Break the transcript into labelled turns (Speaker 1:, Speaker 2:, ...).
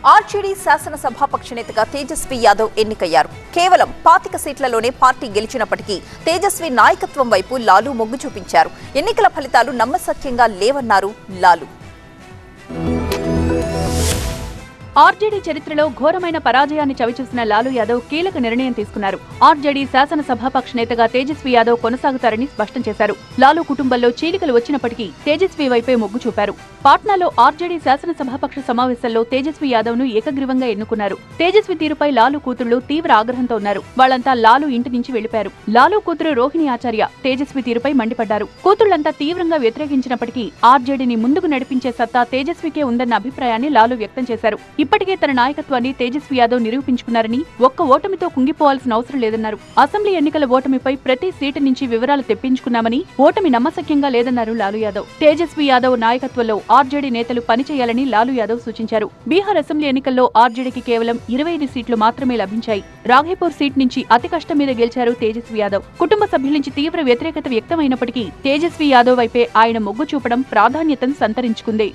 Speaker 1: RJD శాసనసభాపక్ష నేతగా తేజస్వి యాదవ్ ఎన్నికయ్యారు. కేవలం 25 సీట్లలోనే పార్టీ గెలిచినప్పటికీ తేజస్వి నాయకత్వం వైపు లాలు మొగ్గు చూపించారు. ఎన్నికల ఫలితాలు నమ్మశక్యంగా లేవన్నారు లాలు.
Speaker 2: ఆర్జేడీ చరిత్రలో ఘోరమైన పరాజయాన్ని చవిచూసిన లాలు యాదవ్ కీలక నిర్ణయం తీసుకున్నారు. ఆర్జేడీ శాసనసభాపక్ష నేతగా తేజస్వి యాదవ్ కొనసాగుతారని స్పష్టం చేశారు. లాలు కుటుంబంలో చీలికలు వచ్చినప్పటికీ తేజస్వి వైపే మొగ్గు చూపారు. పాట్నాలో ఆర్జేడీ శాసనసభాపక్ష సమావేశంలో తేజస్వి యాదవ్ ను ఏకగ్రీవంగా ఎన్నుకున్నారు. తేజస్వి తీరుపై లాలు కూతుళ్లు తీవ్ర ఆగ్రహంతో ఉన్నారు. వాళ్లంతా లాలు ఇంటి నుంచి వెళ్లిపారు. లాలు కూతురు రోహిణి ఆచార్య తేజస్వి తీరుపై మండిపడ్డారు. కూతుళ్లంతా తీవ్రంగా వ్యతిరేకించినప్పటికీ ఆర్జేడీని ముందుకు నడిపించే సత్తా తేజస్వికే ఉందన్న అభిప్రాయాన్ని లాలు వ్యక్తం చేశారు. ఇప్పటికే తన నాయకత్వాన్ని తేజస్వి యాదవ్ నిరూపించుకున్నారని, ఒక్క ఓటమితో కుంగిపోవాల్సిన అవసరం లేదన్నారు. అసెంబ్లీ ఎన్నికల ఓటమిపై ప్రతి సీటు నుంచి వివరాలు తెప్పించుకున్నామని, ఓటమి నమ్మశక్యంగా లేదన్నారు లాలు యాదవ్. తేజస్వి యాదవ్ నాయకత్వంలో ఆర్జేడీ నేతలు పనిచేయాలని లాలు యాదవ్ సూచించారు. బీహార్ అసెంబ్లీ ఎన్నికల్లో ఆర్జేడీకి కేవలం 25 సీట్లు మాత్రమే లభించాయి. రాఘేపూర్ సీట్ నుంచి అతి కష్టం మీద గెలిచారు తేజస్వి యాదవ్. కుటుంబ సభ్యుల నుంచి తీవ్ర వ్యతిరేకత వ్యక్తమైనప్పటికీ తేజస్వి యాదవ్ వైపే ఆయన మొగ్గు చూపడం ప్రాధాన్యతను సంతరించుకుంది.